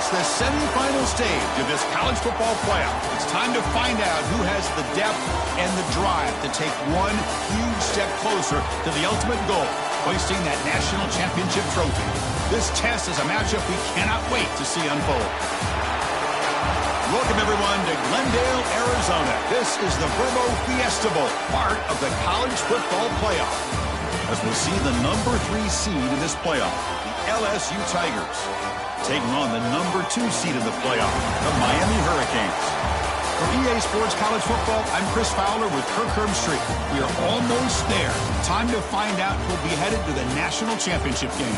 It's the semifinal stage of this college football playoff. It's time to find out who has the depth and the drive to take one huge step closer to the ultimate goal, hoisting that national championship trophy. This test is a matchup we cannot wait to see unfold. Welcome, everyone, to Glendale, Arizona. This is the Verbo Fiesta Bowl, part of the college football playoff. As we see the number 3 seed in this playoff, the LSU Tigers, taking on the number 2 seed in the playoff, the Miami Hurricanes. For EA Sports College Football, I'm Chris Fowler with Kirk Herbstreit. We are almost there. Time to find out who'll be headed to the national championship game.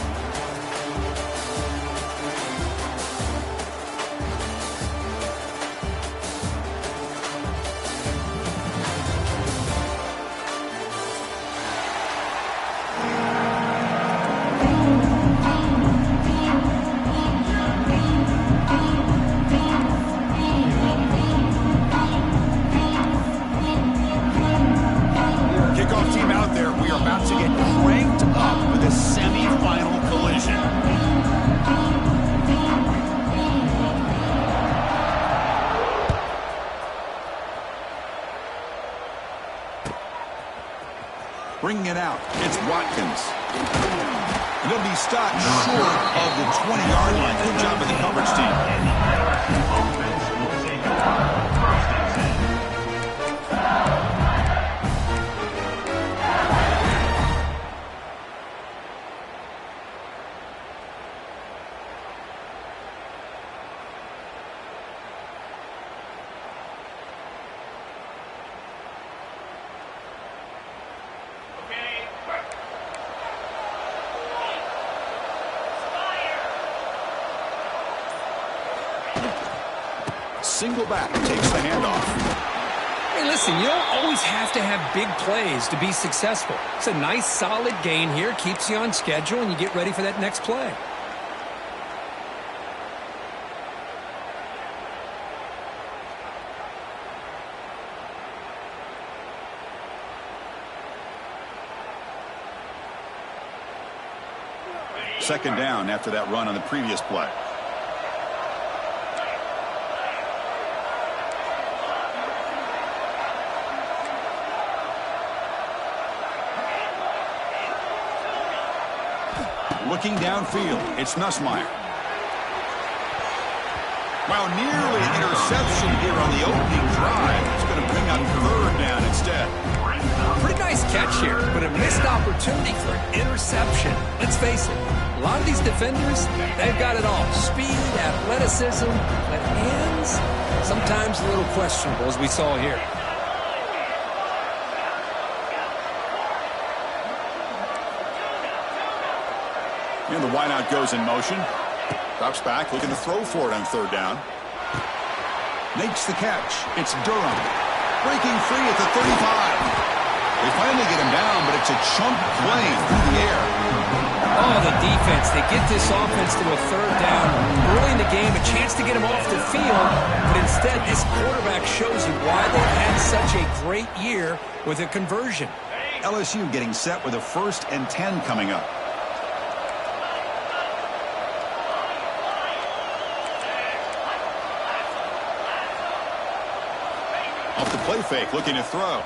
Bringing it out, it's Watkins. He'll be stopped short of the 20-yard line. Good job by the coverage team. Single back takes the handoff. Hey, listen, you don't always have to have big plays to be successful. It's a nice, solid gain here. Keeps you on schedule, and you get ready for that next play. Second down after that run on the previous play. Looking downfield, it's Nussmeier. Well, nearly an interception here on the opening drive. It's going to bring up third down instead. Pretty nice catch here, but a missed opportunity for an interception. Let's face it, a lot of these defenders, they've got it all. Speed, athleticism, but hands, sometimes a little questionable, as we saw here. And the wideout goes in motion. Drops back, looking to throw for it on third down. Makes the catch. It's Durham. Breaking free at the 35. They finally get him down, but it's a chunk play through the air. Oh, the defense. They get this offense to a third down. Early in the game, a chance to get him off the field, but instead this quarterback shows you why they've had such a great year with a conversion. LSU getting set with a 1st and 10 coming up. Off the play fake, looking to throw.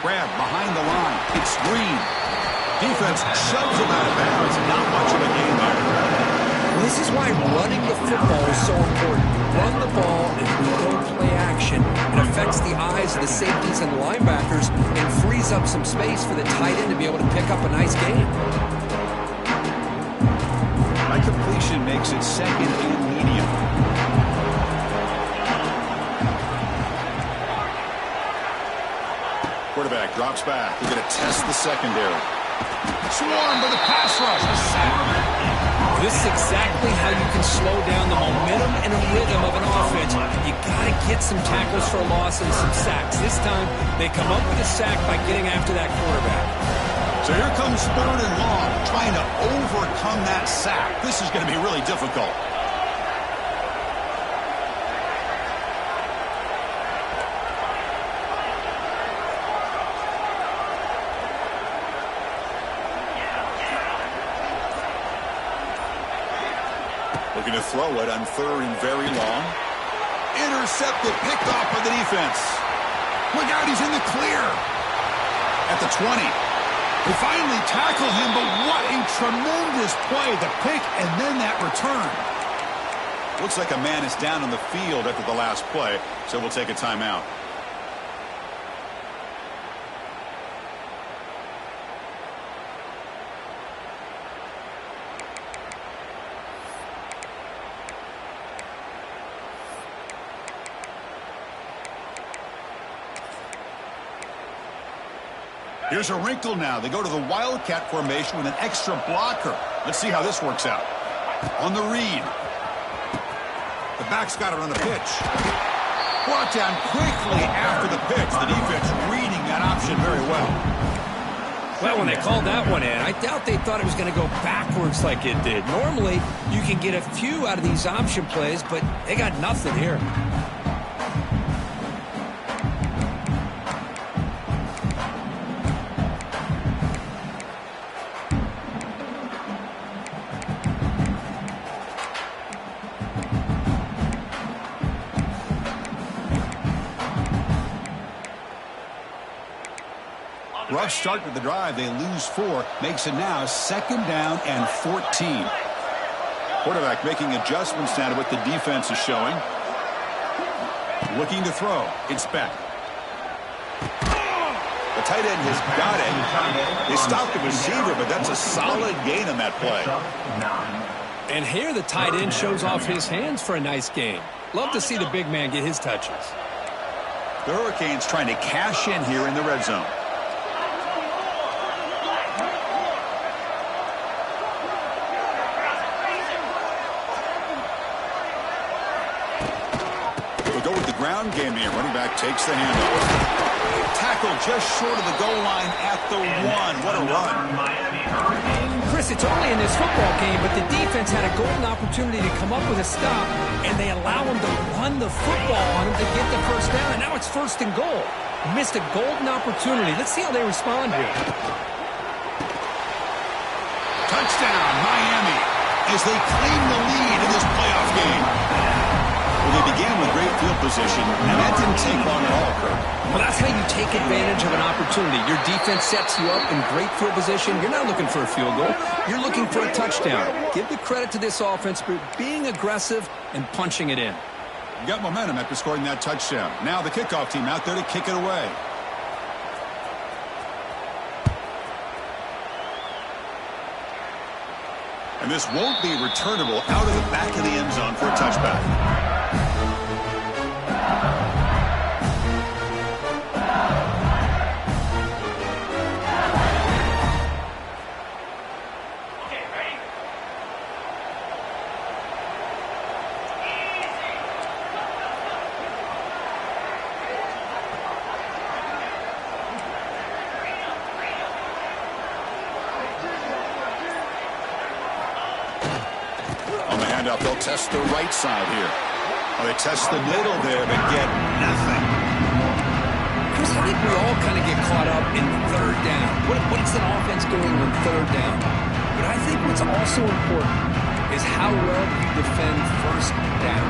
Grab behind the line. It's Green. Defense shoves him out of bounds. Not much of a gain there. Well, this is why running the football is so important. You run the ball and you don't play action. It affects the eyes of the safeties and the linebackers and frees up some space for the tight end to be able to pick up a nice gain. By completion makes it 2nd and medium. Quarterback drops back. They're going to test the secondary. Swarmed by the pass rush. A sack. This is exactly how you can slow down the momentum and a rhythm of an offense. You got to get some tackles for a loss and some sacks. This time, they come up with a sack by getting after that quarterback. So here comes 3rd and long, trying to overcome that sack. This is going to be really difficult. Looking to throw it on third and very long. Intercepted, picked off by the defense. Look out, he's in the clear. At the 20. They finally tackle him, but what a tremendous play. The pick and then that return. Looks like a man is down on the field after the last play, so we'll take a timeout. Here's a wrinkle now. They go to the Wildcat formation with an extra blocker. Let's see how this works out. On the read. The back's got it on the pitch. Brought down quickly after the pitch. The defense reading that option very well. Well, when they called that one in, I doubt they thought it was going to go backwards like it did. Normally, you can get a few out of these option plays, but they got nothing here. Rough start to the drive. They lose 4. Makes it now 2nd down and 14. Quarterback making adjustments now to what the defense is showing. Looking to throw. It's back. The tight end has got it. They stopped the receiver, but that's a solid gain on that play. And here the tight end shows off his hands for a nice gain. Love to see the big man get his touches. The Hurricanes trying to cash in here in the red zone. Go with the ground game here. Running back takes the handoff. Tackle just short of the goal line at the 1. What a run. Chris, it's early in this football game, but the defense had a golden opportunity to come up with a stop, and they allow him to run the football on him to get the first down, and now it's 1st and goal. Missed a golden opportunity. Let's see how they respond here. Touchdown, Miami, as they claim the lead in this playoff game. Well, they began with great field position, and that didn't take long at all, Kirk. Well, that's how you take advantage of an opportunity. Your defense sets you up in great field position. You're not looking for a field goal. You're looking for a touchdown. Give the credit to this offense for being aggressive and punching it in. Got momentum after scoring that touchdown. Now the kickoff team out there to kick it away. And this won't be returnable out of the back of the end zone for a touchback. They'll test the right side here. Oh, they test the middle there, but get nothing. Chris, I think we all kind of get caught up in 3rd down. What's an offense doing on 3rd down? But I think what's also important is how well you defend 1st down.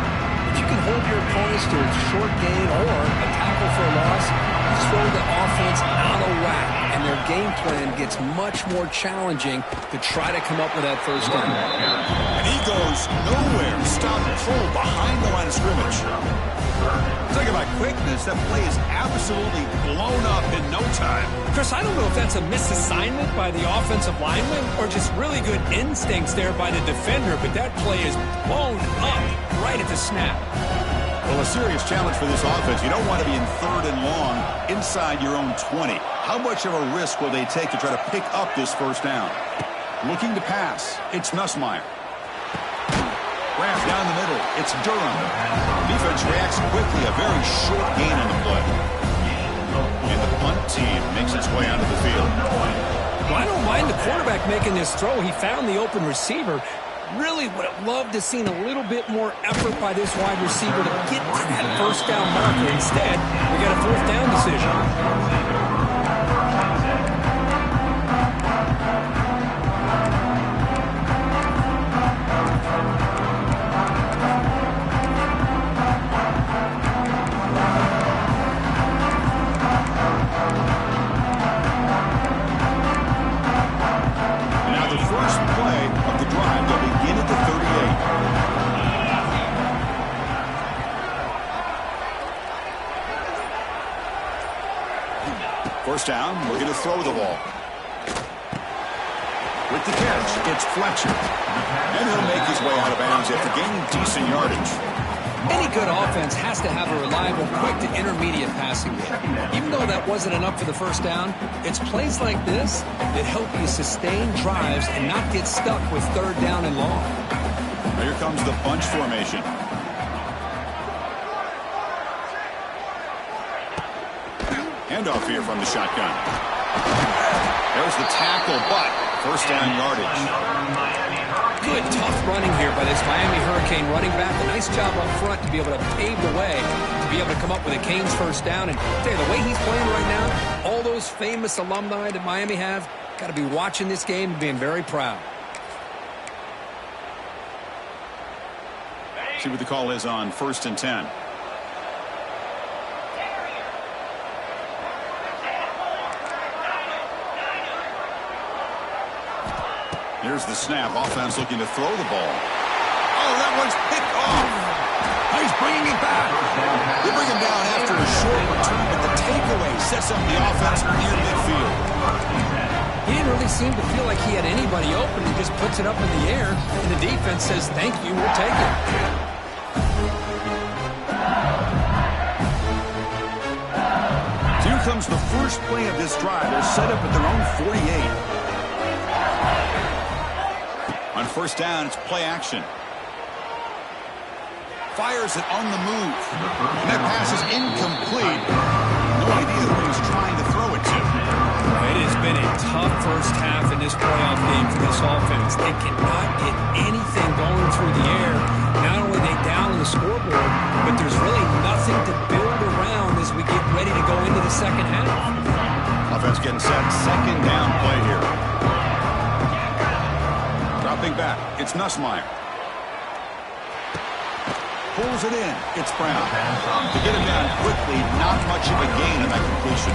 If you can hold your opponents to a short gain or a tackle for a loss, you throw the offense out of whack, and their game plan gets much more challenging to try to come up with that 1st down. And he goes nowhere. Stop pull behind the line of scrimmage. Talk about quickness. That play is absolutely blown up in no time. Chris, I don't know if that's a misassignment by the offensive lineman or just really good instincts there by the defender, but that play is blown up right at the snap. Well, a serious challenge for this offense. You don't want to be in 3rd and long inside your own 20. How much of a risk will they take to try to pick up this 1st down? Looking to pass. It's Nussmeier. Wrapped down the middle. It's Durham. Defense reacts quickly. A very short gain on the play. And the punt team makes its way onto the field. Well, I don't mind the quarterback making this throw. He found the open receiver. Really would have loved to seen a little bit more effort by this wide receiver to get to that 1st down marker. Instead, we got a 4th down decision. First down, we're going to throw the ball. With the catch, it's Fletcher. And he'll make his way out of bounds after gaining decent yardage. Any good offense has to have a reliable, quick to intermediate passing game. Even though that wasn't enough for the first down, it's plays like this that help you sustain drives and not get stuck with third down and long. Here comes the bunch formation. Handoff here from the shotgun. There's the tackle, but first down yardage. Good, tough running here by this Miami Hurricane running back. A nice job up front to be able to pave the way, to be able to come up with a Canes first down. And tell you, the way he's playing right now, all those famous alumni that Miami have, got to be watching this game and being very proud. See what the call is on 1st and 10. Here's the snap. Offense looking to throw the ball. Oh, that one's picked off. He's bringing it back. They bring him down after a short return, but the takeaway sets up the offense near midfield. He didn't really seem to feel like he had anybody open. He just puts it up in the air, and the defense says, thank you, we'll take it. Here comes the first play of this drive. They're set up at their own 48. On first down, it's play action. Fires it on the move. And that pass is incomplete. No idea who he's trying to throw it to. It has been a tough first half in this playoff game for this offense. They cannot get anything going through the air. Not only are they down on the scoreboard, but there's really nothing to build around as we get ready to go into the second half. Offense getting set. Second down play here. Dropping back. It's Nussmeier. Pulls it in. It's Brown. To get him down quickly, not much of a gain in that completion.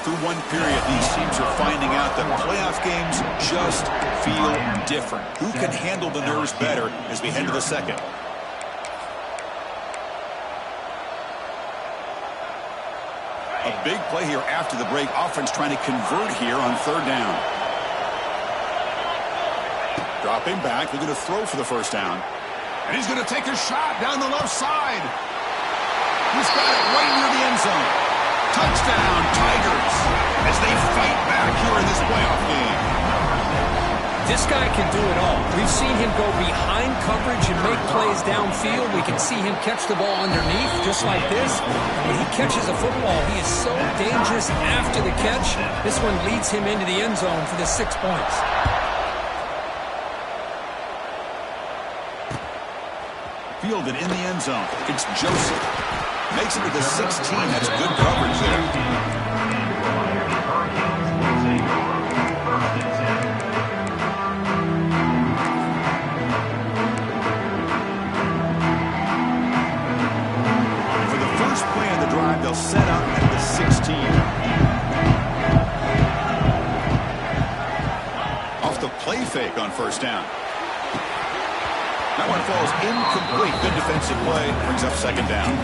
Through one period, these teams are finding out that playoff games just feel different. Who can handle the nerves better as we head to the second? A big play here after the break. Offense trying to convert here on third down. Dropping back. They're going to throw for the first down. And he's going to take a shot down the left side. He's got it right near the end zone. Touchdown, Tigers, as they fight back here in this playoff game. This guy can do it all. We've seen him go behind coverage and make plays downfield. We can see him catch the ball underneath just like this. When he catches a football, he is so dangerous after the catch. This one leads him into the end zone for the 6 points. Fielded in the end zone. It's Joseph. Makes it to the 16. That's good coverage there. They'll set up at the 16. Off the play fake on first down. That one falls incomplete. Good defensive play. Brings up second down.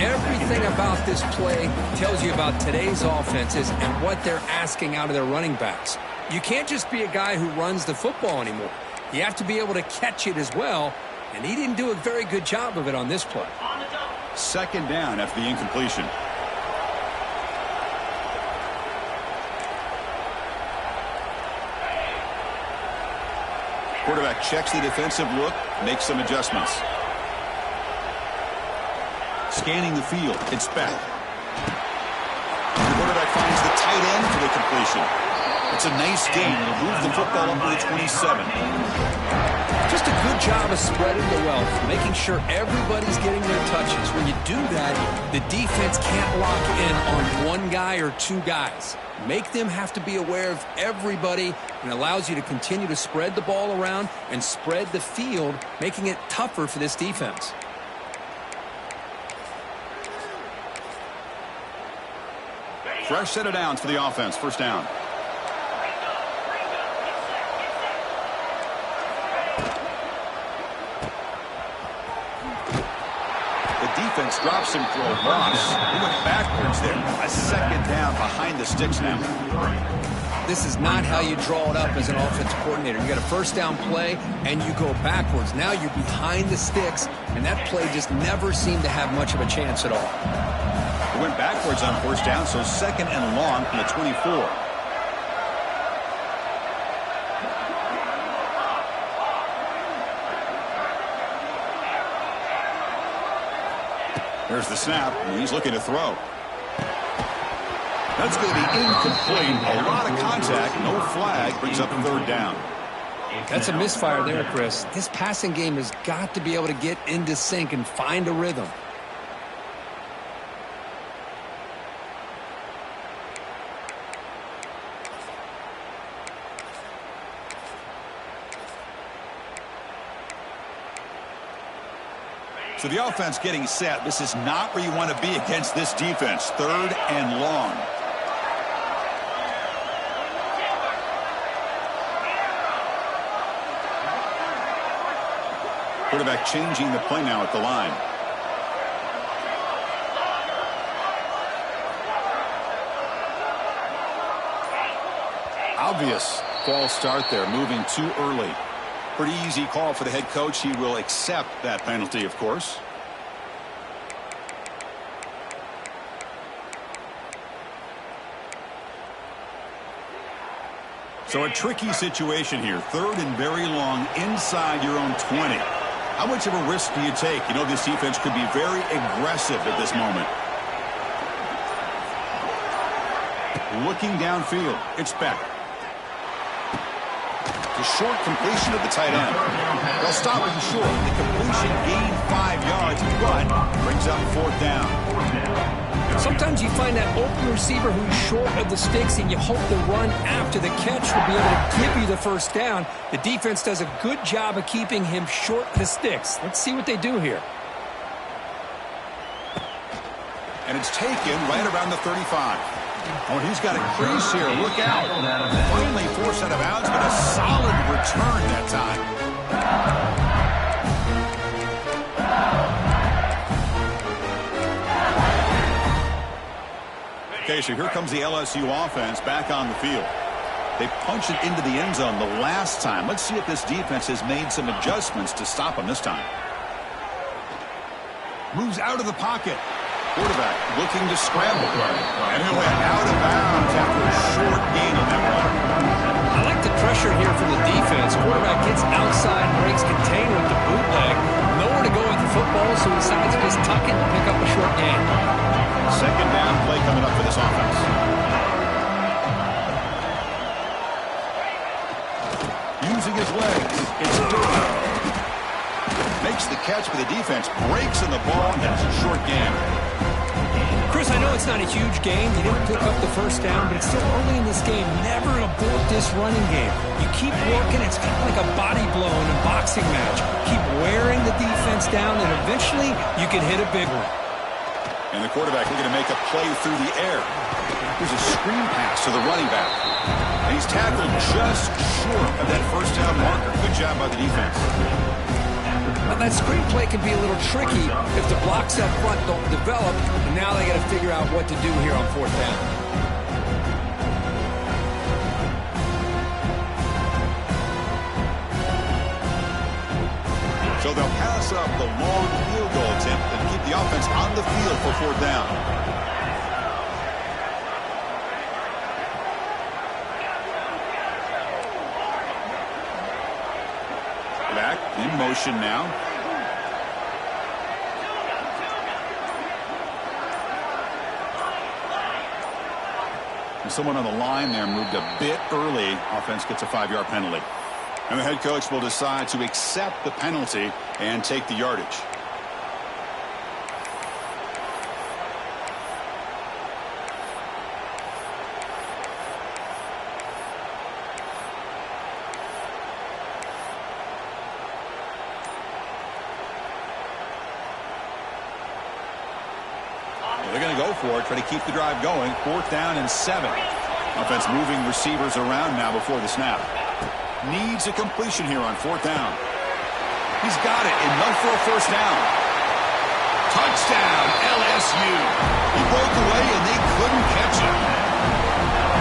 Everything about this play tells you about today's offenses and what they're asking out of their running backs. You can't just be a guy who runs the football anymore. You have to be able to catch it as well, and he didn't do a very good job of it on this play. Second down after the incompletion. Quarterback checks the defensive look, makes some adjustments. Scanning the field, it's back. The quarterback finds the tight end for the completion. It's a nice gain. It'll move the football up to the 27. Just a good job of spreading the wealth, making sure everybody's getting their touches. When you do that, the defense can't lock in on one guy or two guys. Make them have to be aware of everybody, and allows you to continue to spread the ball around and spread the field, making it tougher for this defense. Fresh set of downs for the offense. First down. defense drops him for a loss. He went backwards there. A second down behind the sticks now. This is not how you draw it up as an offensive coordinator. You got a first down play, and you go backwards. Now you're behind the sticks, and that play just never seemed to have much of a chance at all. He went backwards on first down, so second and long from the 24. There's the snap, and he's looking to throw. That's going to be incomplete. A lot of contact, no flag, brings up third down. That's a misfire there, Chris. This passing game has got to be able to get into sync and find a rhythm. So the offense getting set. This is not where you want to be against this defense. Third and long. Quarterback changing the play now at the line. Obvious false start there, moving too early. Pretty easy call for the head coach. He will accept that penalty, of course. So a tricky situation here. Third and very long inside your own 20. How much of a risk do you take? You know, this defense could be very aggressive at this moment. Looking downfield. It's Beck. A short completion of the tight end. They'll stop it short. The completion gained 5 yards, but brings up fourth down. Sometimes you find that open receiver who's short of the sticks, and you hope the run after the catch will be able to give you the first down. The defense does a good job of keeping him short of the sticks. Let's see what they do here. And it's taken right around the 35. Oh, he's got a crease here. Look out. Finally forced out of bounds, but a solid return that time. Okay, so here comes the LSU offense back on the field. They punched it into the end zone the last time. Let's see if this defense has made some adjustments to stop them this time. Moves out of the pocket. Quarterback looking to scramble. And he went out of bounds after a short gain on that one. I like the pressure here from the defense. Quarterback gets outside, breaks contain with the bootleg. Nowhere to go with the football, so he decides to just tuck it and pick up a short gain. Second down play coming up for this offense. Using his legs. It's Durham. Makes the catch, but the defense breaks in the ball, and that's a short gain. Chris, I know it's not a huge game. You didn't pick up the first down, but it's still early in this game. Never abort this running game. You keep working. It's kind of like a body blow in a boxing match. Keep wearing the defense down, and eventually you can hit a big one. And the quarterback looking to make a play through the air. Here's a screen pass to the running back. And he's tackled just short of that first down marker. Good job by the defense. Now that screen play can be a little tricky if the blocks up front don't develop, and now they got to figure out what to do here on fourth down. So they'll pass up the long field goal attempt and keep the offense on the field for fourth down. Back in motion now. And someone on the line there moved a bit early. Offense gets a 5-yard penalty. And the head coach will decide to accept the penalty and take the yardage. They're going to go for it, try to keep the drive going. Fourth down and 7. Offense moving receivers around now before the snap. Needs a completion here on fourth down. He's got it, enough for a first down. Touchdown, LSU. He broke away and they couldn't catch him.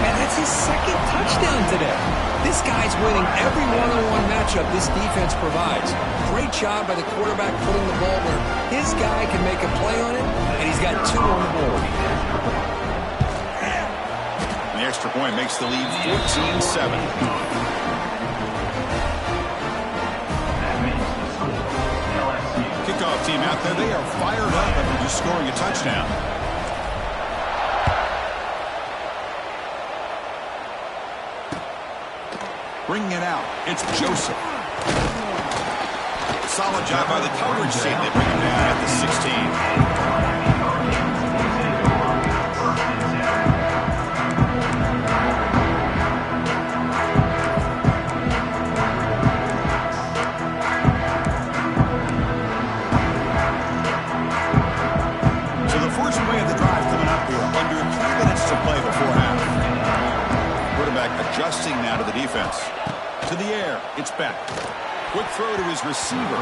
And that's his second touchdown today. This guy's winning every one-on-one matchup this defense provides. Great job by the quarterback putting the ball where his guy can make a play on it, and he's got 2 on the board. The extra point makes the lead 14-7. Kickoff team out there, they are fired up after just scoring a touchdown. Bringing it out, it's Joseph. Solid job by the coverage team. They bring him down at the 16. Adjusting now to the defense. To the air. It's back. Quick throw to his receiver.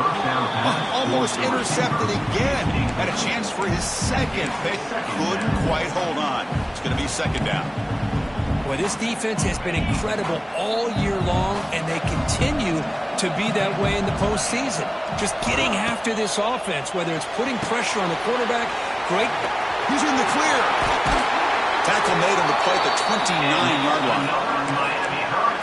Almost intercepted again. Had a chance for his second pick. Couldn't quite hold on. It's going to be second down. Well, this defense has been incredible all year long, and they continue to be that way in the postseason. Just getting after this offense, whether it's putting pressure on the quarterback. Great. He's in the clear. Tackle made on the play at the 29-yard line.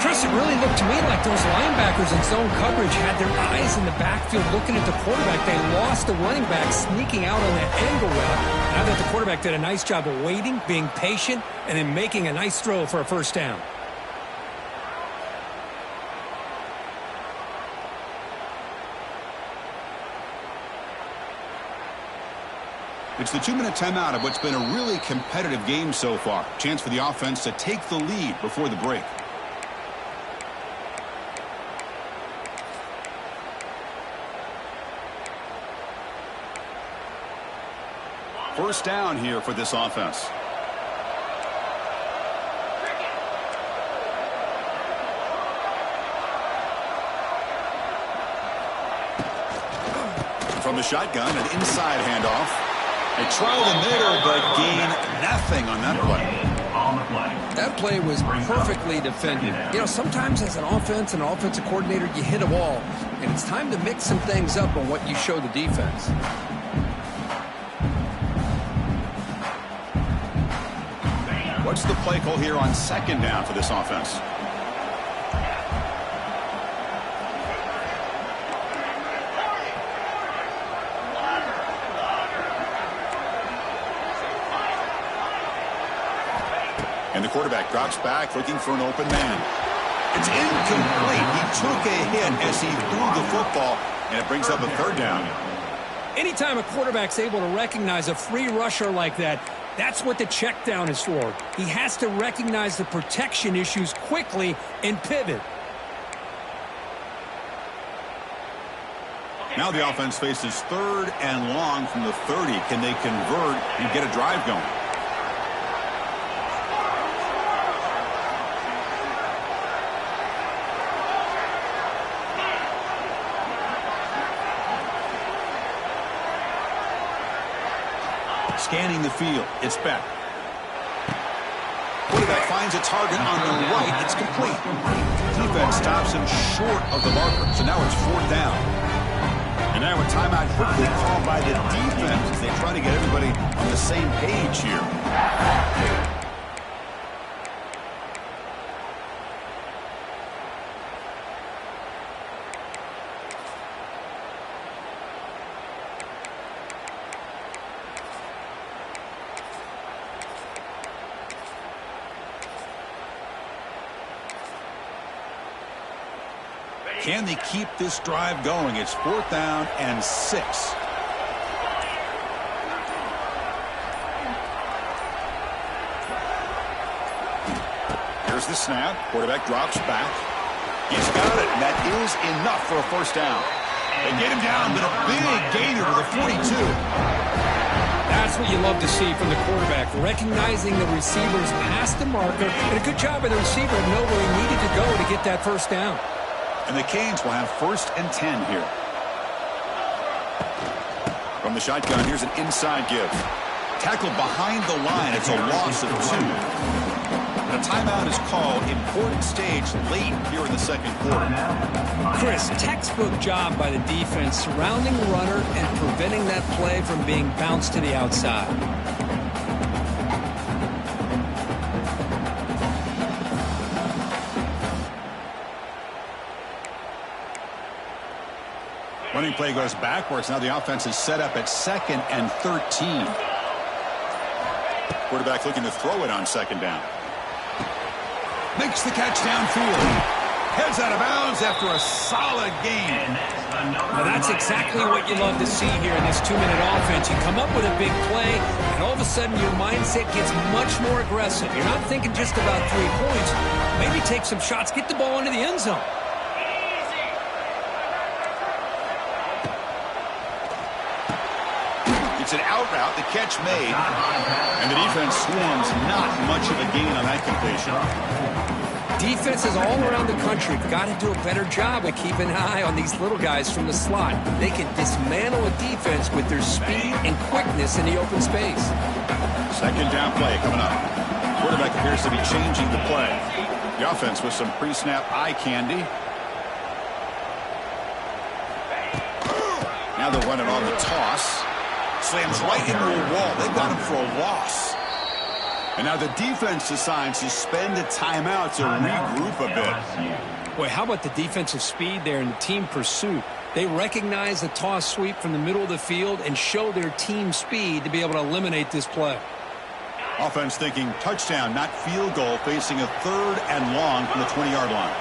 Chris, it really looked to me like those linebackers in zone coverage had their eyes in the backfield looking at the quarterback. They lost the running back sneaking out on that angle route. Now that the quarterback did a nice job of waiting, being patient, and then making a nice throw for a first down. It's the 2-minute timeout of what's been a really competitive game so far. Chance for the offense to take the lead before the break. First down here for this offense. From the shotgun, an inside handoff. They try the middle, but gain nothing on that play. That play was perfectly defended. You know, sometimes as an offense and offensive coordinator, you hit a wall, and it's time to mix some things up on what you show the defense. What's the play call here on second down for this offense? And the quarterback drops back looking for an open man. It's incomplete. He took a hit as he threw the football, and it brings up a third down. Anytime a quarterback's able to recognize a free rusher like that, that's what the check down is for. He has to recognize the protection issues quickly and pivot. Now the offense faces third and long from the 30. Can they convert and get a drive going? Scanning the field. It's back. Quarterback finds a target on the right. It's complete. Defense stops him short of the marker. So now it's fourth down. And now a timeout quickly called by the defense as they try to get everybody on the same page here. Can they keep this drive going? It's fourth down and 6. Here's the snap. Quarterback drops back. He's got it. And that is enough for a first down. They get him down, but a big gainer to the 42. That's what you love to see from the quarterback, recognizing the receivers past the marker, and a good job by the receiver to know where he needed to go to get that first down. And the Canes will have 1st and 10 here. From From the shotgun, here's an inside give. Tackled behind the line. It's a loss of 2. A timeout is called. Important stage late here in the second quarter. Chris, textbook job by the defense surrounding the runner and preventing that play from being bounced to the outside. Running play goes backwards. Now the offense is set up at 2nd and 13. Quarterback looking to throw it on 2nd down. Makes the catch downfield. Heads out of bounds after a solid gain. Now that's exactly what you love to see here in this 2-minute offense. You come up with a big play, and all of a sudden your mindset gets much more aggressive. You're not thinking just about 3 points. Maybe take some shots, get the ball into the end zone. It's an out route, the catch made, and the defense swarms not much of a gain on that completion. Defenses all around the country have got to do a better job of keeping an eye on these little guys from the slot. They can dismantle a defense with their speed and quickness in the open space. 2nd down play coming up. Quarterback appears to be changing the play. The offense with some pre-snap eye candy. Now they'll run it on the toss. Slams right into a wall. They've got him for a loss. And now the defense decides to spend a timeout to regroup a bit. Boy, how about the defensive speed there and the team pursuit? They recognize the toss sweep from the middle of the field and show their team speed to be able to eliminate this play. Offense thinking touchdown, not field goal, facing a 3rd and long from the 20-yard line.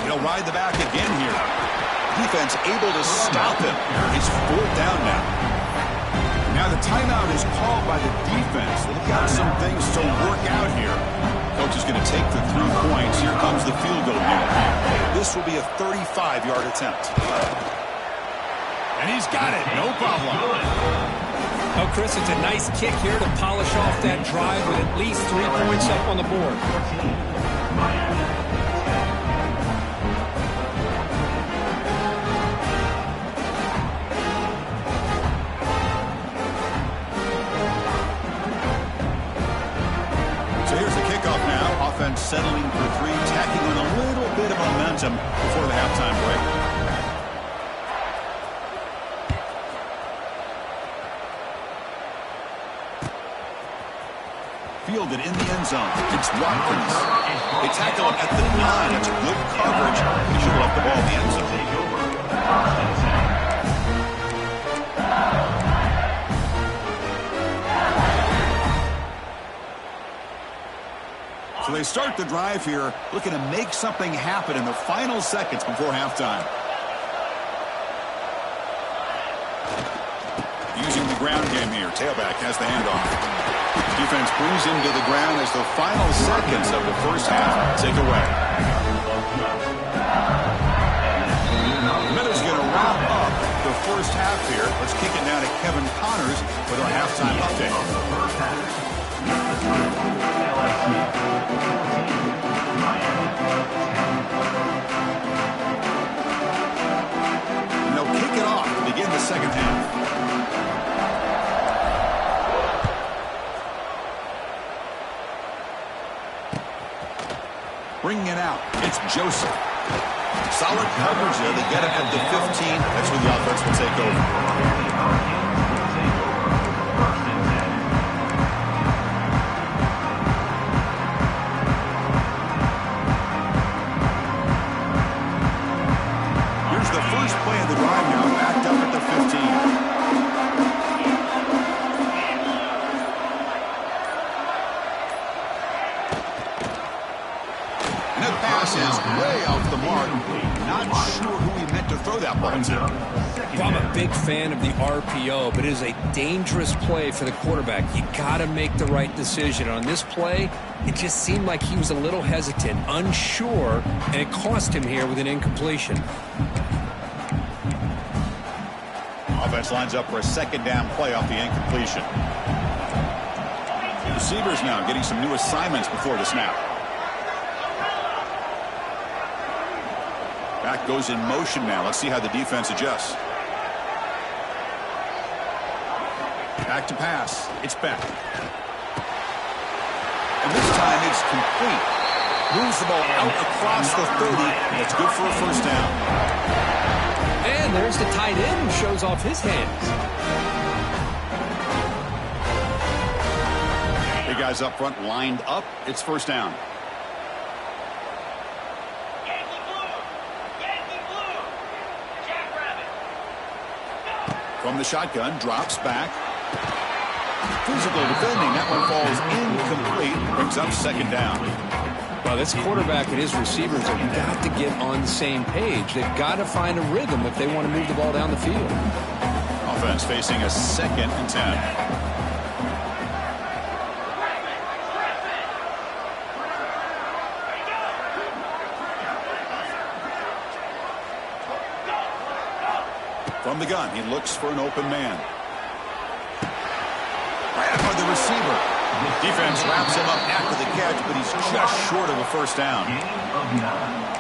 He'll ride the back again here. Defense able to stop him. He's 4th down now. Now the timeout is called by the defense. They've got some things to work out here. Coach is going to take the 3 points. Here comes the field goal unit. This will be a 35-yard attempt. And he's got it. No problem. Oh, Chris, it's a nice kick here to polish off that drive with at least 3 points up on the board. Settling for 3, tacking on a little bit of momentum before the halftime break. Fielded in the end zone. It's Watkins. They tackle him at the 9. It's good coverage. He should have left the ball in the end zone. So they start the drive here, looking to make something happen in the final seconds before halftime. Using the ground game here. Tailback has the handoff. Defense brings him to the ground as the final seconds of the first half take away. Miller's going to wrap up the first half here. Let's kick it now to Kevin Connors with our halftime update. And they'll kick it off to begin the second half. Bringing it out, it's Joseph. Solid coverage there. They get it at the 15. That's where the offense will take over. Well, I'm a big fan of the RPO, but it is a dangerous play for the quarterback. You got to make the right decision. On this play, it just seemed like he was a little hesitant, unsure, and it cost him here with an incompletion. Offense lines up for a second down play off the incompletion. Receivers now getting some new assignments before the snap. Back goes in motion now. Let's see how the defense adjusts. Back to pass. It's back. And this time it's complete. Moves the ball out across the 30. That's good for a first down. And there's the tight end who shows off his hands. Big guys up front lined up. It's first down. From the shotgun, drops back. Physical defending. That one falls incomplete. Brings up second down. Well, this quarterback and his receivers have got to get on the same page. They've got to find a rhythm if they want to move the ball down the field. Offense facing a 2nd and 10. From the gun, he looks for an open man. Right for the receiver. Defense wraps him up after the catch, but he's just short of a first down.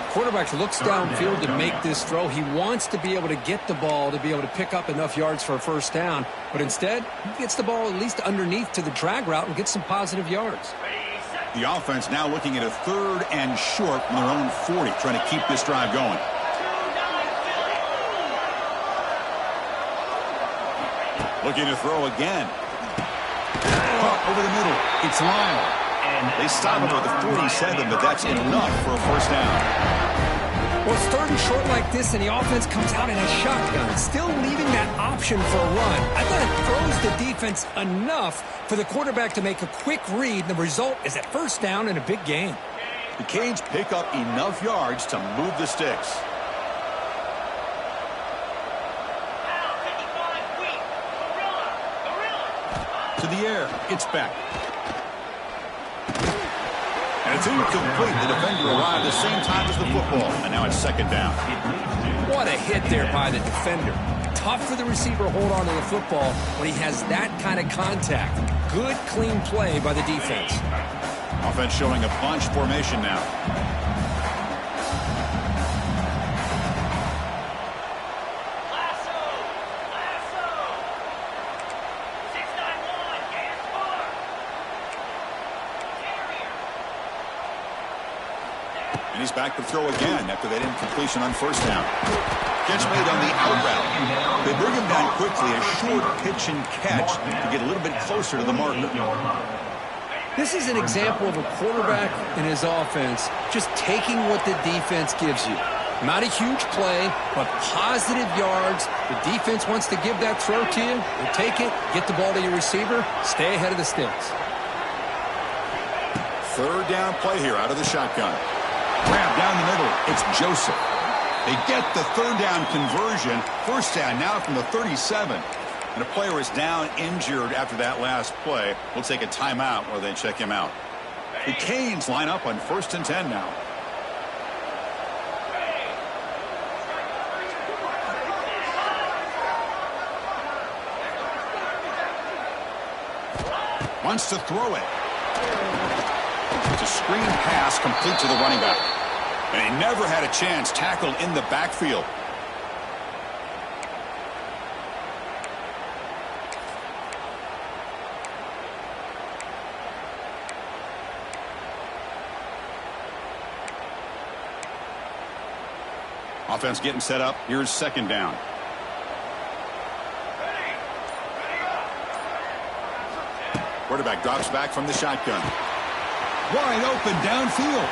Quarterback looks downfield to make this throw. He wants to be able to get the ball to be able to pick up enough yards for a first down, but instead, he gets the ball at least underneath to the drag route and gets some positive yards. The offense now looking at a 3rd and short from their own 40, trying to keep this drive going. Looking to throw again. Caught over the middle. It's Lyle. And they stop him at the 47, but that's enough for a first down. Well, it's 3rd and short like this, and the offense comes out in a shotgun, still leaving that option for a run. I thought it throws the defense enough for the quarterback to make a quick read. The result is a first down and a big gain. The Canes pick up enough yards to move the sticks. To the air, it's back. And it's incomplete. The defender arrived at the same time as the football, and now it's second down. What a hit there by the defender. Tough for the receiver to hold on to the football when he has that kind of contact. Good, clean play by the defense. Offense showing a bunch formation now. And he's back to throw again after that incompletion on first down. Catch made on the out route. They bring him down quickly, a short pitch and catch to get a little bit closer to the marker. This is an example of a quarterback and his offense just taking what the defense gives you. Not a huge play, but positive yards. The defense wants to give that throw to you. You take it, get the ball to your receiver, stay ahead of the sticks. 3rd down play here out of the shotgun. Grab down the middle. It's Joseph. They get the 3rd down conversion. First down now from the 37. And a player is down injured after that last play. We'll take a timeout while they check him out. The Canes line up on 1st and 10 now. Wants to throw it. It's a screen pass complete to the running back. And he never had a chance. Tackled in the backfield. Offense getting set up. Here's second down. Quarterback drops back from the shotgun. Wide open downfield.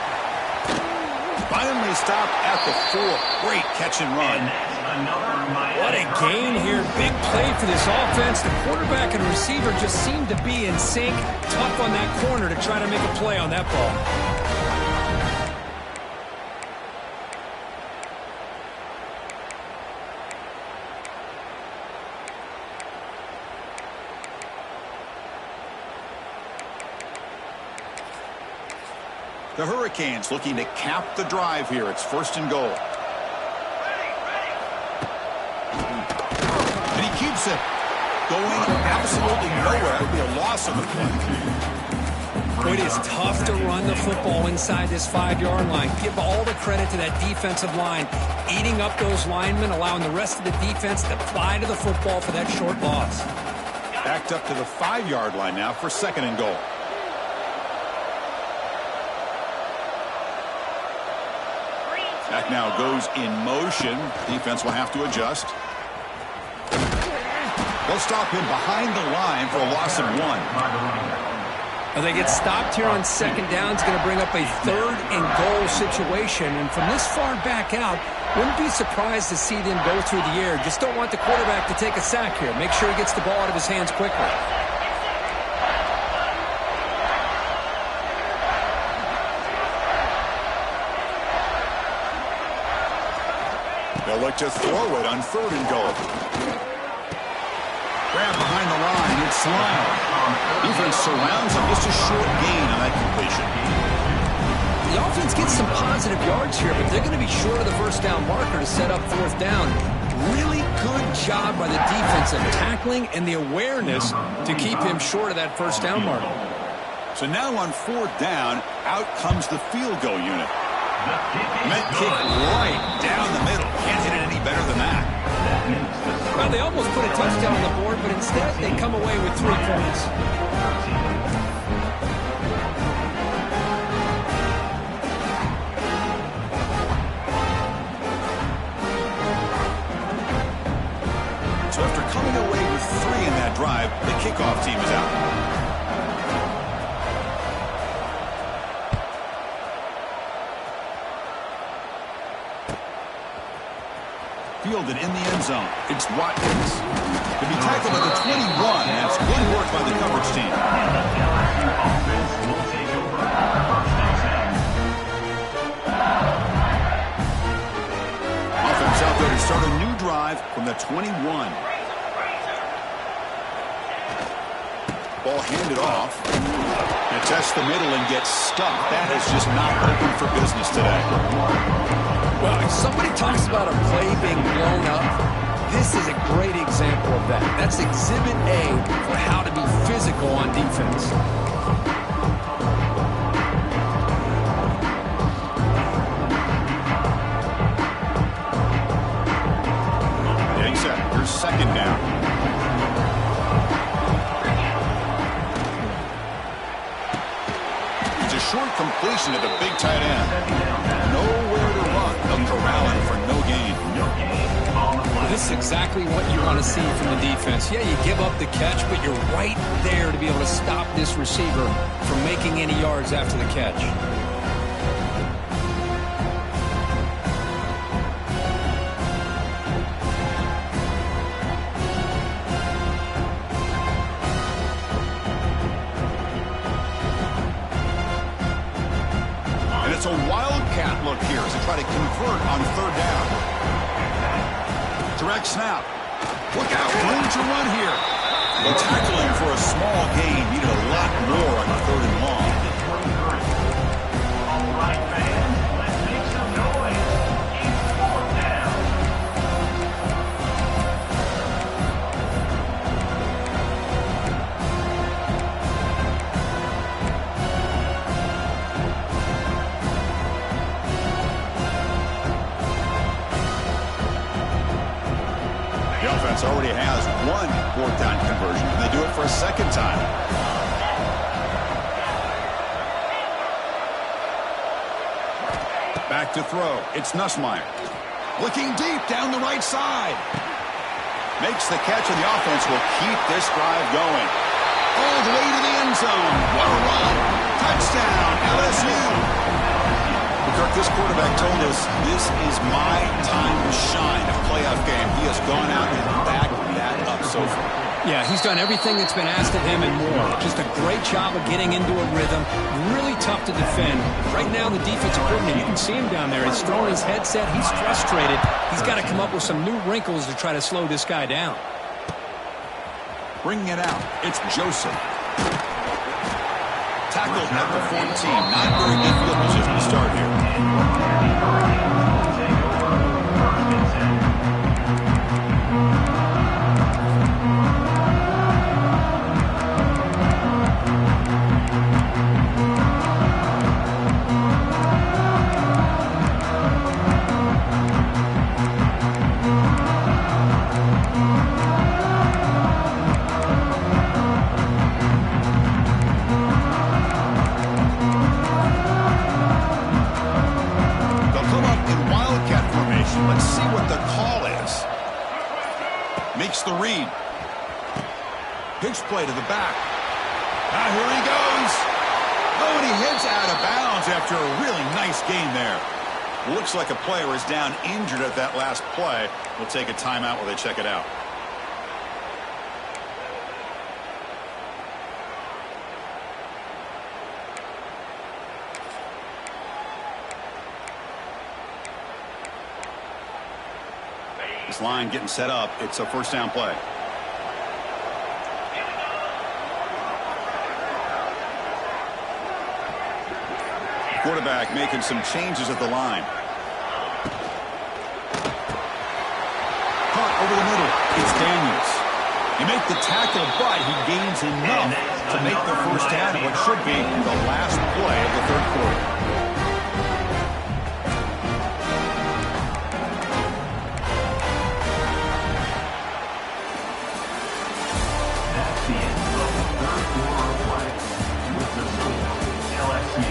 Finally stopped at the 4. Great catch and run. What a gain here. Big play for this offense. The quarterback and receiver just seem to be in sync. Tough on that corner to try to make a play on that ball. The Hurricanes looking to cap the drive here. It's 1st and goal. And he keeps it going absolutely nowhere. It would be a loss of the play. It is tough to run the football inside this 5-yard line. Give all the credit to that defensive line, eating up those linemen, allowing the rest of the defense to fly to the football for that short loss. Backed up to the 5-yard line now for 2nd and goal. That now goes in motion. Defense will have to adjust. They'll stop him behind the line for a loss of 1. They get stopped here on 2nd down. It's going to bring up a 3rd and goal situation. And from this far back out, wouldn't be surprised to see them go through the air. Just don't want the quarterback to take a sack here. Make sure he gets the ball out of his hands quickly. They'll look to throw it on 3rd and goal. Grab behind the line. It's Slime. Defense surrounds him. Just a short gain on that completion. The offense gets some positive yards here, but they're going to be short of the 1st down marker to set up 4th down. Really good job by the defense of tackling and the awareness to keep him short of that 1st down marker. So now on 4th down, out comes the field goal unit. Meant kick right down the middle. Can't hit it any better than that. Well, they almost put a touchdown on the board, but instead they come away with 3 points. So after coming away with 3 in that drive, the kickoff team is out. Fielded in the end zone. It's Watkins. To be tackled at the 21. That's good work by the coverage team. Offense out there to start a new drive from the 21. Ball handed off. And tests the middle and gets stuck. That is just not open for business today. Well, if somebody talks about a play being blown up, this is a great example of that. That's Exhibit A for how to be physical on defense. Getting set. Here's 2nd down. It's a short completion to the big tight end. Nowhere to run. They'll corral him for no gain. This is exactly what you want to see from the defense. Yeah, you give up the catch, but you're right there to be able to stop this receiver from making any yards after the catch. And it's a wildcat look here as they try to convert on 3rd down. Direct snap. Look out, room to run here. The tackling for a small gain needed a lot more on the 3rd and long. All right, fans, let's make some noise. It's 4th down. The offense already has 1 4th down conversion, and they do it for a 2nd time. Back to throw. It's Nussmeier. Looking deep down the right side. Makes the catch, and the offense will keep this drive going. All the way to the end zone. What a run. Touchdown, LSU. Kirk, this quarterback told us this is my time to shine, a playoff game. He has gone out and backed that up so far. Yeah, he's done everything that's been asked of him and more. Just a great job of getting into a rhythm. Really tough to defend. Right now, the defensive coordinator, you can see him down there. He's throwing his headset. He's frustrated. He's got to come up with some new wrinkles to try to slow this guy down. Bringing it out, it's Joseph. Tackled at the 14. Not very good field position to start here. Pitch play to the back. Now here he goes. Oh, and he heads out of bounds after a really nice game there. Looks like a player is down injured at that last play. We'll take a timeout while they check it out. This line getting set up. It's a first down play. Quarterback making some changes at the line. Caught over the middle. It's Daniels. He made the tackle, but he gains enough to make the first down in what should be the last play of the third quarter. That's the end of the third quarter of play. With the score, LSU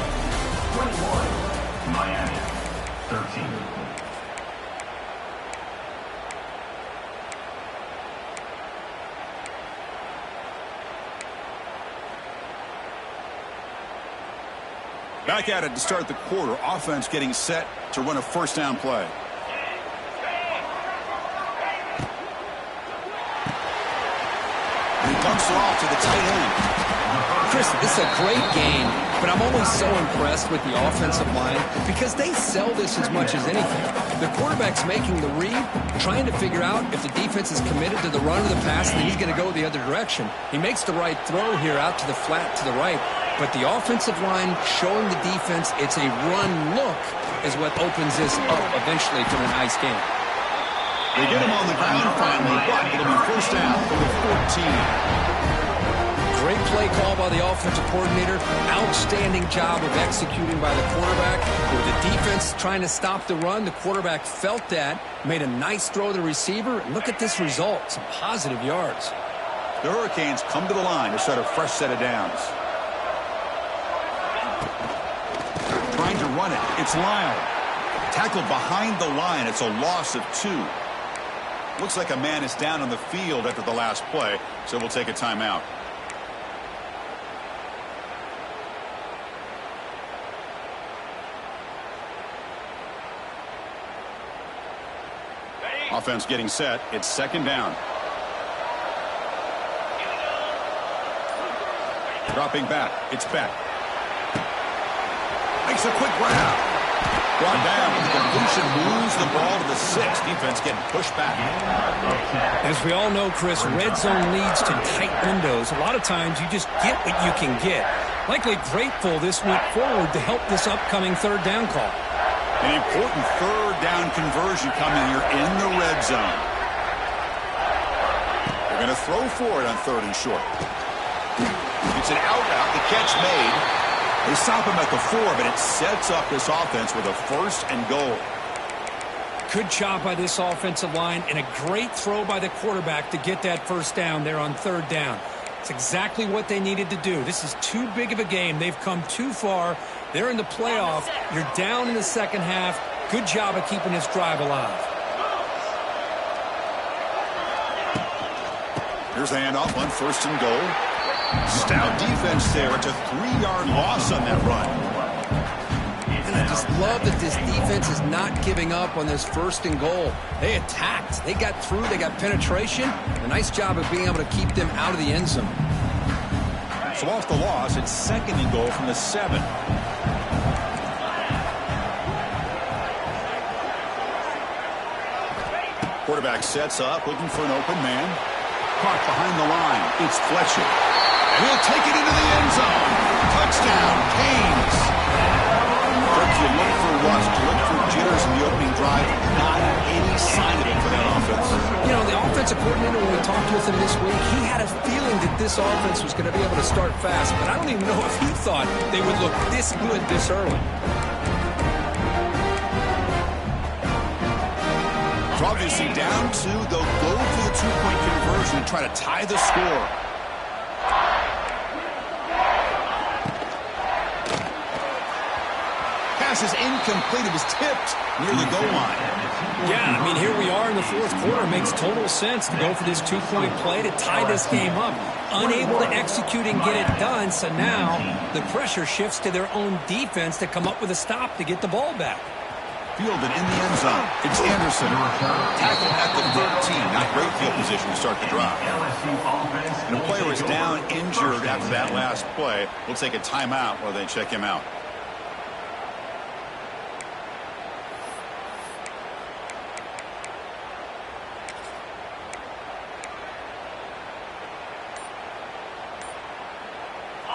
21, Miami 13. Back at it to start the quarter. Offense getting set to run a first down play. And he dumps it off to the tight end. Chris, this is a great game, but I'm always so impressed with the offensive line because they sell this as much as anything. The quarterback's making the read, trying to figure out if the defense is committed to the run or the pass, and then he's going to go the other direction. He makes the right throw here out to the flat to the right, but the offensive line showing the defense it's a run look is what opens this up eventually for a nice game. They get him on the ground finally, but it'll be first down for the 14. Great play call by the offensive coordinator. Outstanding job of executing by the quarterback. With the defense trying to stop the run, the quarterback felt that, made a nice throw to the receiver. And look at this result, some positive yards. The Hurricanes come to the line to start a fresh set of downs. Trying to run it. It's Lyle. Tackled behind the line. It's a loss of 2. Looks like a man is down on the field after the last play, so we'll take a timeout. Offense getting set. It's second down. Dropping back. It's Beck. Makes a quick grab. Brought down. The completion moves the ball to the 6. Defense getting pushed back. As we all know, Chris, red zone leads to tight windows. A lot of times you just get what you can get. Likely grateful this week forward to help this upcoming third down call. An important third down conversion coming here in the red zone. They're going to throw for it on 3rd and short. It's an out route. The catch made. They stop him at the 4, but it sets up this offense with a 1st and goal. Good job by this offensive line and a great throw by the quarterback to get that first down there on 3rd down. It's exactly what they needed to do. This is too big of a game. They've come too far. They're in the playoff. You're down in the second half. Good job of keeping this drive alive. Here's the handoff on 1st and goal. Stout defense there. It's a 3-yard loss on that run. And I just love that this defense is not giving up on this 1st and goal. They attacked. They got through. They got penetration. A nice job of being able to keep them out of the end zone. So off the loss, it's 2nd and goal from the 7. Quarterback sets up, looking for an open man. Caught behind the line. It's Fletcher. And he'll take it into the end zone. Touchdown, Canes. Kirk, you look for rust, you look for jitters in the opening drive. Not any sign of it for that offense. You know, the offensive coordinator, when we talked with him this week, he had a feeling that this offense was going to be able to start fast. But I don't even know if he thought they would look this good this early. It's obviously down 2. They'll go for the 2-point conversion and try to tie the score. Pass pass is incomplete. It was tipped near the goal line. Yeah, I mean, here we are in the fourth quarter. It makes total sense to go for this two-point play to tie this game up. Unable to execute and get it done, so now the pressure shifts to their own defense to come up with a stop to get the ball back. Fielded in the end zone. It's Anderson. Tackled at the 13. Not great field position to start the drive. And the player is down injured after that last play. We'll take a timeout while they check him out.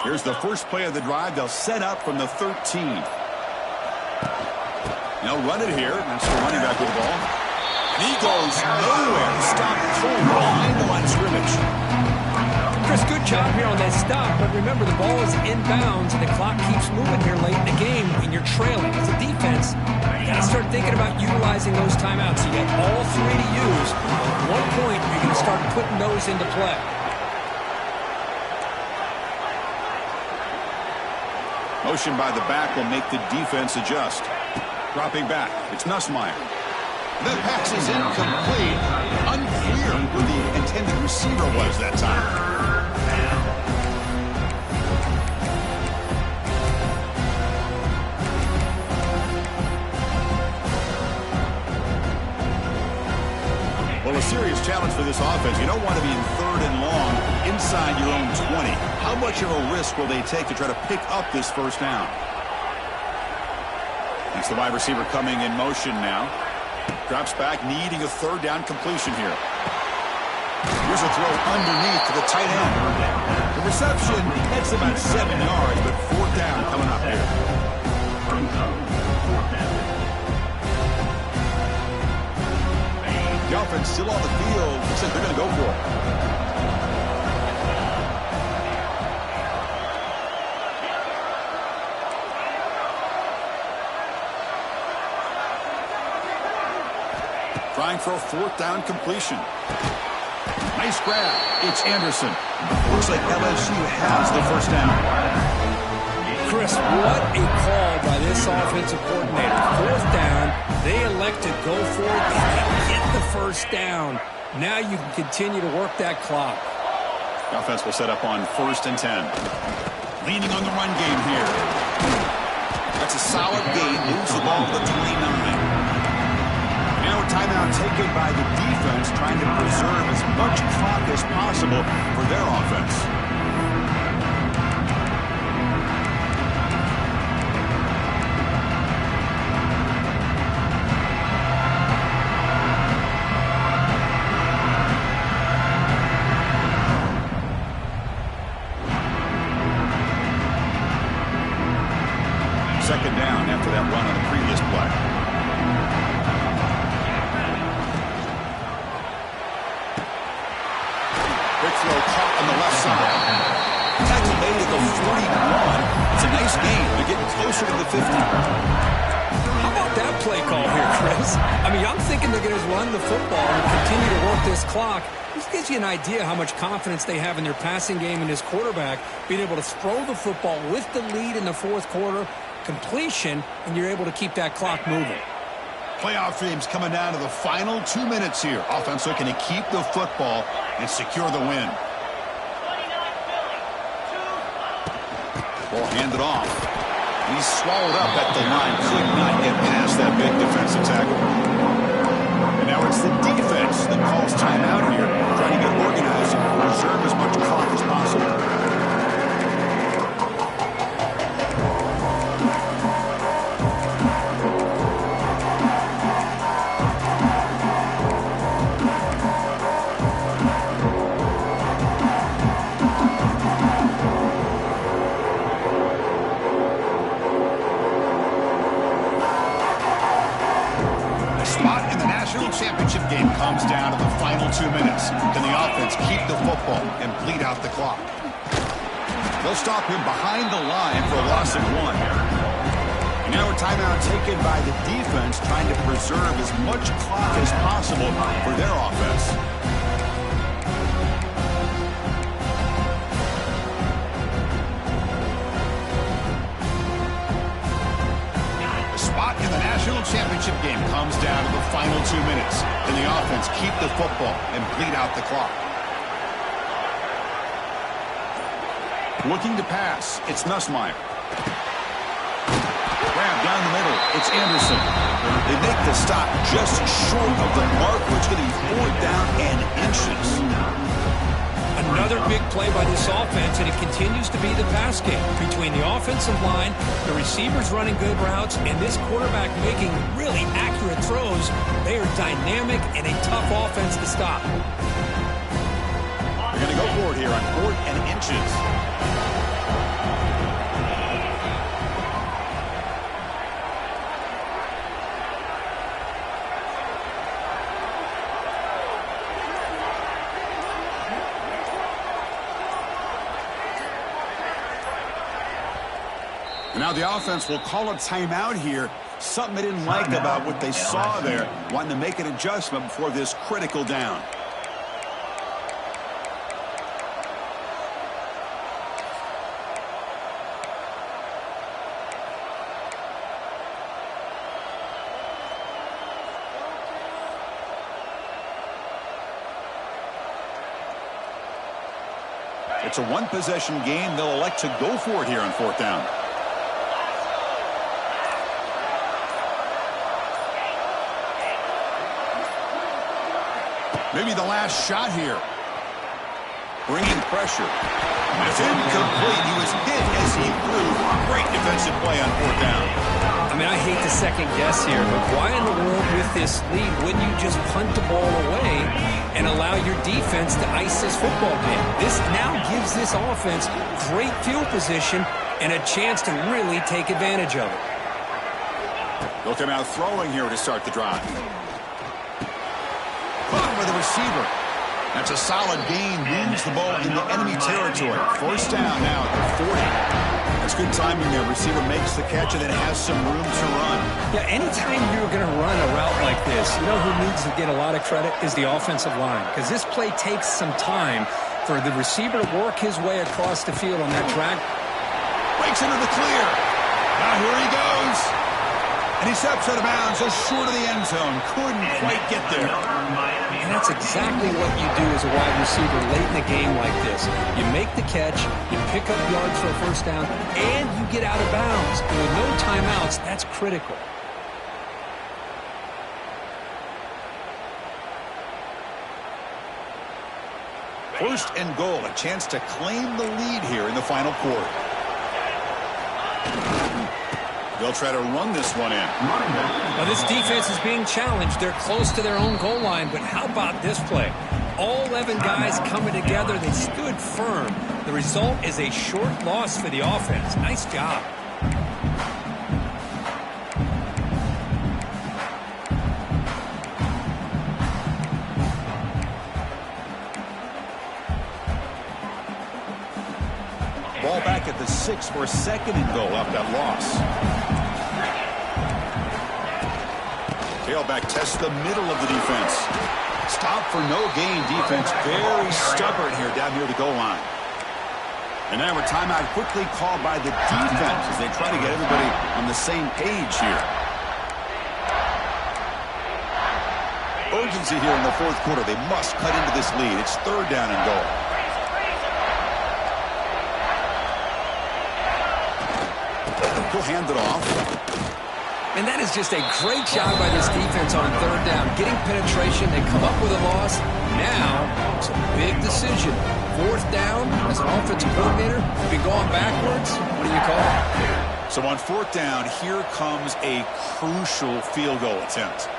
Here's the first play of the drive. They'll set up from the 13. They'll run it here. That's the running back with the ball. And he goes nowhere. Stop cold behind the line of scrimmage. Chris, good job here on that stop, but remember the ball is inbounds and the clock keeps moving here late in the game and you're trailing. As a defense, you got to start thinking about utilizing those timeouts. You got all three to use. At one point, you're going to start putting those into play. Motion by the back will make the defense adjust. Dropping back, it's Nussmeier. The pass is incomplete. Unclear who the intended receiver was that time. Well, a serious challenge for this offense. You don't want to be in third and long inside your own 20. How much of a risk will they take to try to pick up this first down? It's the wide receiver coming in motion now. Drops back, needing a third down completion here. Here's a throw underneath to the tight end. The reception, that's about 7 yards, but fourth down coming up here. The offense still on the field. Looks like they're going to go for it. Trying for a fourth down completion. Nice grab. It's Anderson. Looks like LSU has the first down. Chris, what a call by this offensive coordinator. Fourth down, they elect to go for it, and they get the first down. Now you can continue to work that clock. The offense will set up on 1st and 10. Leaning on the run game here. That's a solid gain. Moves the ball to the 29. Now a timeout taken by the defense, trying to preserve as much clock as possible for their offense. Second down after that run on the previous play. Quick throw caught on the left side. Tackle made at the 41. It's a nice gain. They're getting closer to the 50. How about that play call here, Chris? I mean, I'm thinking they're going to run the football and continue to work this clock. This gives you an idea how much confidence they have in their passing game and his quarterback, being able to throw the football with the lead in the fourth quarter, completion, and you're able to keep that clock moving. Playoff dreams coming down to the final 2 minutes here. Offense looking to keep the football and secure the win. Ball handed off. He's swallowed up at the line. Could not get past that big defensive tackle. And now it's the defense that calls timeout here, trying to get organized and preserve as much clock as possible. Championship game comes down to the final 2 minutes. Can the offense keep the football and bleed out the clock? They'll stop him behind the line for a loss of 1. And now a timeout taken by the defense, trying to preserve as much clock as possible for their offense. championship game comes down to the final 2 minutes. And the offense keep the football and bleed out the clock. Looking to pass, it's Nussmeier. Grab down the middle, it's Anderson. They make the stop just short of the mark, which is going to be 4th down and inches. Another big play by this offense, and it continues to be the pass game between the offensive line, the receivers running good routes, and this quarterback making really accurate throws. They are dynamic and a tough offense to stop. They're going to go for it here on 4th and inches. Now the offense will call a timeout here. Something they didn't like about what they saw there. Wanting to make an adjustment before this critical down. It's a one-possession game. They'll elect to go for it here on 4th down. Maybe the last shot here. Bringing pressure. It's incomplete. He was hit as he threw. Great defensive play on 4th down. I mean, I hate to second guess here, but why in the world with this lead wouldn't you just punt the ball away and allow your defense to ice this football game? This now gives this offense great field position and a chance to really take advantage of it. Looking out throwing here to start the drive. Caught with the receiver. That's a solid gain. Moves the ball into enemy territory. 1st down now at the 40. That's good timing there. Receiver makes the catch and then has some room to run. Yeah, anytime you're going to run a route like this, you know who needs to get a lot of credit is the offensive line. Because this play takes some time for the receiver to work his way across the field on that track. Breaks into the clear. Now here he goes. And he steps out of bounds just short of the end zone. Couldn't quite get there. And that's exactly what you do as a wide receiver late in a game like this. You make the catch, you pick up yards for a 1st down, and you get out of bounds. And with no timeouts, that's critical. First and goal, a chance to claim the lead here in the final quarter. They'll try to run this one in. Now this defense is being challenged. They're close to their own goal line, but how about this play? All 11 guys coming together. They stood firm. The result is a short loss for the offense. Nice job. Ball back at the 6 for a 2nd and goal off that loss. Tailback tests the middle of the defense. Stop for no gain. Defense very stubborn here down near the goal line. And now a timeout quickly called by the defense as they try to get everybody on the same page here. Urgency here in the 4th quarter. They must cut into this lead. It's 3rd down and goal. He'll hand it off. And that is just a great job by this defense on 3rd down. Getting penetration, they come up with a loss. Now, it's a big decision. 4th down, as an offensive coordinator, you've been going backwards. What do you call it? So on 4th down, here comes a crucial field goal attempt.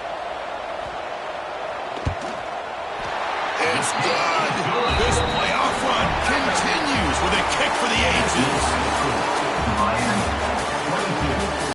It's good. This playoff run continues.